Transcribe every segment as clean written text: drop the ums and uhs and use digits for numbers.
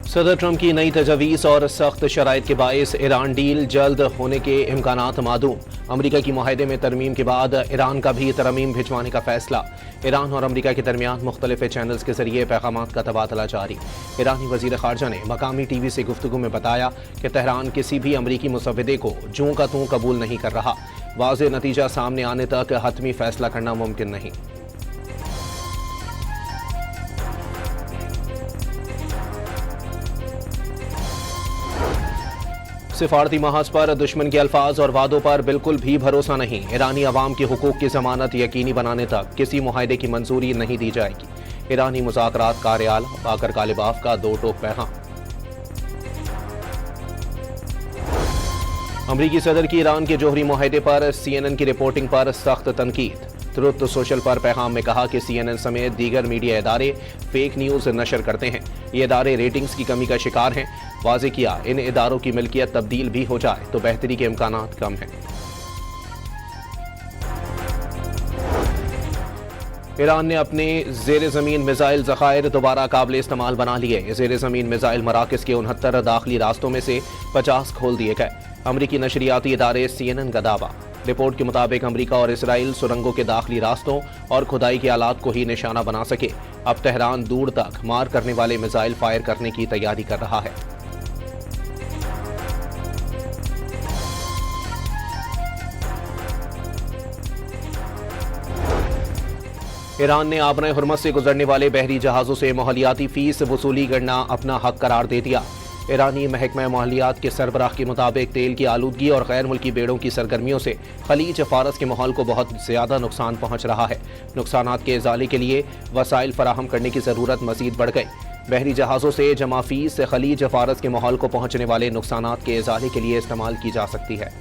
सदर ट्रंप की नई तजवीज़ और सख्त शराइत के बायस ईरान डील जल्द होने के इम्कानात मादूम। अमरीका की मुआहदे में तरमीम के बाद ईरान का भी तरमीम भिजवाने का फैसला। ईरान और अमरीका के दरमियान मुख्तलिफ चैनल्स के जरिए पैगामात का तबादला जारी। ईरानी वजीर खारजा ने मकामी टीवी से गुफ्तगू में बताया कि तेहरान किसी भी अमरीकी मुसव्विदे को जूं का तूं कबूल नहीं कर रहा। वाज़ेह नतीजा सामने आने तक हतमी फैसला करना मुमकिन नहीं। सिफारती महाज पर दुश्मन के अल्फाज और वादों पर बिल्कुल भी भरोसा नहीं। ईरानी अवाम के हुकूक की जमानत यकीनी बनाने तक किसी मुआहदे की मंजूरी नहीं दी जाएगी। ईरानी मुज़ाकरात कार्यालय बाकर कालिबाफ का दो टोक पैगाम। अमरीकी सदर की ईरान के जोहरी मुआहदे पर CNN की रिपोर्टिंग पर सख्त तनकीद। ट्रुथ सोशल पर पैगाम में कहा कि CNN समेत दीगर मीडिया इदारे फेक न्यूज नशर करते हैं। ये इदारे रेटिंग्स की कमी का शिकार हैं। वाज़ेह किया, इन इदारों की मिल्कियत तब्दील भी हो जाए तो बेहतरी के इम्कानात कम हैं। ईरान ने अपने ज़ेर ज़मीन मिसाइल ज़खायर दोबारा काबिल इस्तेमाल बना लिए। ज़ेर ज़मीन मिसाइल मराकज़ के 69 दाखिली रास्तों में से 50 खोल दिए गए। अमरीकी नशरियाती इदारे CNN का दावा। रिपोर्ट के मुताबिक अमरीका और इसराइल सुरंगों के दाखिली रास्तों और खुदाई के आलात को ही निशाना बना सके। अब तेहरान दूर तक मार करने वाले मिसाइल फायर करने की तैयारी कर रहा है। ईरान ने आबना हुर्मस से गुजरने वाले बहरी जहाजों से माहौलियाती फीस वसूली करना अपना हक करार दे दिया। ईरानी महकमा माहौलियात के सरबराह के मुताबिक तेल की आलूदगी और गैर मुल्की बेड़ों की सरगर्मियों से खलीज फारस के माहौल को बहुत ज्यादा नुकसान पहुंच रहा है। नुकसानात के इजाले के लिए वसाइल फराहम करने की जरूरत मजीद बढ़ गई। बहरी जहाजों से जमा फीस खलीज फारस के माहौल को पहुंचने वाले नुकसानात के इजाले के लिए इस्तेमाल की जा सकती है।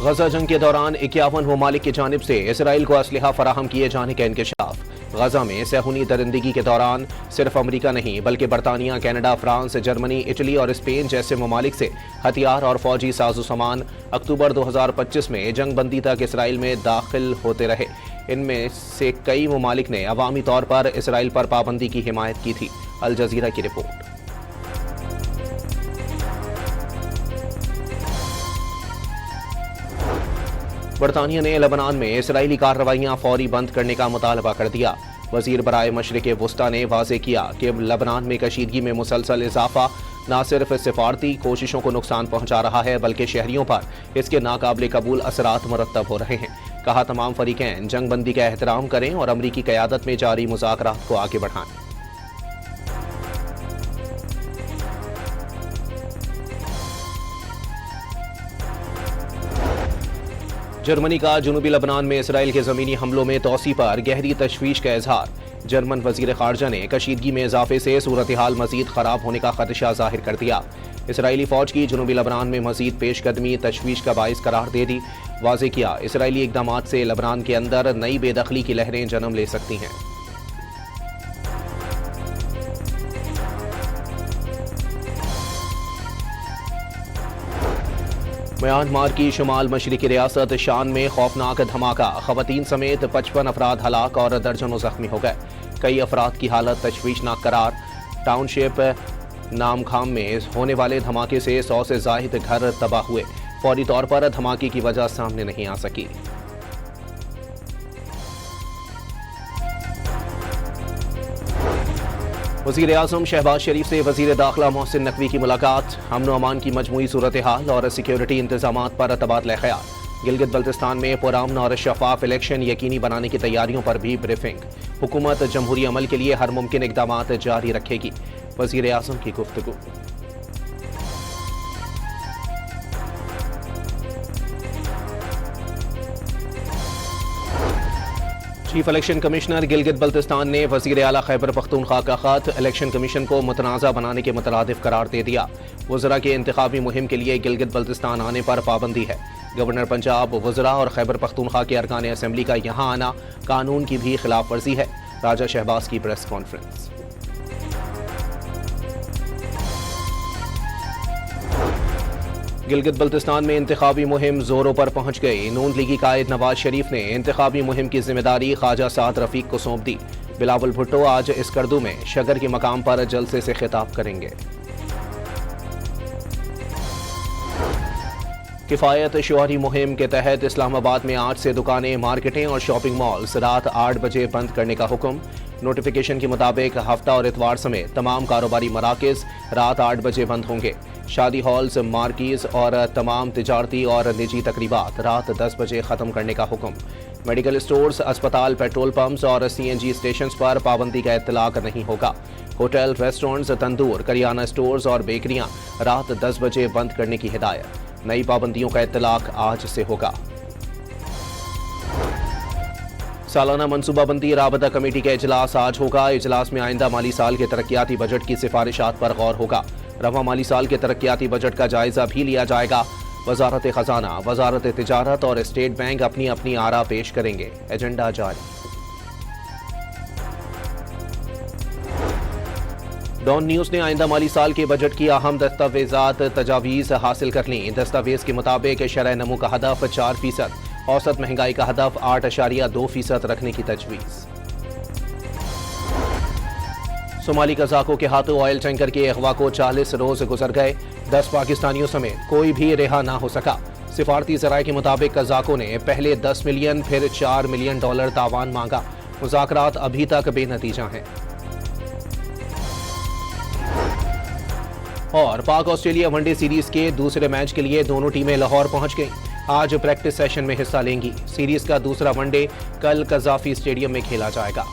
गजा जंग के दौरान 51 ममालिक की जानिब से इसराइल को असलहा फराहम किए जाने का इंकशाफ। गजा में सहूनी दरिंदगी के दौरान सिर्फ अमरीका नहीं बल्कि बरतानिया, कनाडा, फ्रांस, जर्मनी, इटली और स्पेन जैसे ममालिक से हथियार और फौजी साजो सामान अक्टूबर 2025 में जंग बंदी तक इसराइल में दाखिल होते रहे। इनमें से कई ममालिक ने अवामी तौर पर इसराइल पर पाबंदी की हिमायत की थी। अल जजीरा की रिपोर्ट। बरतानिया ने लेबनान में इसराइली कार्रवाइयां फौरी बंद करने का मुतालबा कर दिया। वजीर बराए मशरिक़ वुस्ता ने वाज़ेह किया कि लेबनान में कशीदगी में मुसलसल इजाफा न सिर्फ सिफारती कोशिशों को नुकसान पहुंचा रहा है बल्कि शहरियों पर इसके नाकाबिले कबूल असरात मुरतब हो रहे हैं। कहा, तमाम फरीकैन जंग बंदी का एहतराम करें और अमरीकी क़यादत में जारी मुज़ाकरात को आगे बढ़ाएं। जर्मनी का जनूबी लेबनान में इसराइल के ज़मीनी हमलों में तोसी पर गहरी तशवीश का इजहार। जर्मन वजीर खारजा ने कशीदगी में इजाफे से सूरत हाल मजीद खराब होने का खदशा जाहिर कर दिया। इसराइली फौज की जनूबी लेबनान में मजीद पेशकदमी तशवीश का बाइस करार दे दी। वाज़ेह किया, इसराइली इकदामात से लेबनान के अंदर नई बेदखली की लहरें जन्म ले सकती हैं। म्यांमार की शुमाल मशरिकी रियासत शान में खौफनाक धमाका, खवातीन समेत 55 अफराद हलाक और दर्जनों जख्मी हो गए। कई अफराद की हालत तशवीशनाक करार। टाउनशिप नामखाम में होने वाले धमाके से 100 से जायद घर तबाह हुए। फौरी तौर पर धमाके की वजह सामने नहीं आ सकी। वज़ीर आज़म शहबाज शरीफ से वज़ीर दाखिला मोहसिन नकवी की मुलाकात। अमन व अमान की मजमूई सूरत हाल और सिक्योरिटी इंतजामात पर तबादला ख्याल। गिलगित बल्तिस्तान में पुरअमन और शफाफ इलेक्शन यकीनी बनाने की तैयारियों पर भी ब्रीफिंग। हुकूमत जमहूरी अमल के लिए हर मुमकिन इक़दामात जारी रखेगी। वज़ीर आज़म की गुफ्तगू। Chief election commissioner Gilgit Baltistan ने वज़ीर आला खैबर पख्तूनख्वा का खत इलेक्शन कमीशन को मुतनाज़ा बनाने के मुतरादिफ करार दे दिया। वज़रा के इंतखाबी मुहिम के लिए गिलगित बल्तिस्तान आने पर पाबंदी है। गवर्नर पंजाब, वज़रा और खैबर पख्तूनख्वा के अरकान असम्बली का यहाँ आना कानून की भी खिलाफ वर्जी है। राजा शहबाज की प्रेस कॉन्फ्रेंस। गिलगित बल्तिस्तान में इंतखाबी मुहिम जोरों पर पहुंच गई। नून लीगी कायद नवाज शरीफ ने इंतखाबी मुहिम की जिम्मेदारी ख्वाजा साद रफीक को सौंप दी। बिलावल भुट्टो आज इस्कर्दू में शगर के मकाम पर जलसे से खिताब करेंगे। किफायत शोहरी मुहिम के तहत इस्लामाबाद में आज से दुकानें, मार्केटें और शॉपिंग मॉल्स रात 8 बजे बंद करने का हुक्म। नोटिफिकेशन के मुताबिक हफ्ता और इतवार समेत तमाम कारोबारी मराकज़ रात 8 बजे बंद होंगे। शादी हॉल्स, मार्कीज और तमाम तिजारती और निजी तकरीबात रात 10 बजे ख़त्म करने का हुक्म। मेडिकल स्टोर्स, अस्पताल, पेट्रोल पंप्स और CNG स्टेशंस पर पाबंदी का इत्तलाक नहीं होगा। होटल, रेस्टोरेंट्स, तंदूर, करियाना स्टोर्स और बेकरियां रात 10 बजे बंद करने की हिदायत। नई पाबंदियों का इत्तलाक आज से होगा। सालाना मनसूबाबंदी राबता कमेटी का इजलास आज होगा। इजलास में आइंदा माली साल के तरक्याती बजट की सिफारिशात पर गौर होगा। रवा माली साल के तरक्याती बजट का जायजा भी लिया जाएगा। वजारत खजाना, वजारत तिजारत और स्टेट बैंक अपनी अपनी आरा पेश करेंगे। एजेंडा जारी। डॉन न्यूज ने आइंदा माली साल के बजट की अहम दस्तावेजात तजावीज़ हासिल कर ली। दस्तावेज के मुताबिक शरह नमू का हदफ 4%, औसत महंगाई का हदफ 8.2% रखने की तजवीज़। सोमाली कज़ाकों के हाथों ऑयल टैंकर के अगवा को 40 रोज गुजर गए। 10 पाकिस्तानियों समेत कोई भी रिहा ना हो सका। सिफारती ज़राए के मुताबिक कज़ाकों ने पहले 10 मिलियन फिर $4 मिलियन तावान मांगा। मुज़ाकरात अभी तक बेनतीजा हैं। और पाक ऑस्ट्रेलिया वनडे सीरीज के दूसरे मैच के लिए दोनों टीमें लाहौर पहुंच गईं। आज प्रैक्टिस सेशन में हिस्सा लेंगी। सीरीज का दूसरा वनडे कल कज़ाफी स्टेडियम में खेला जाएगा।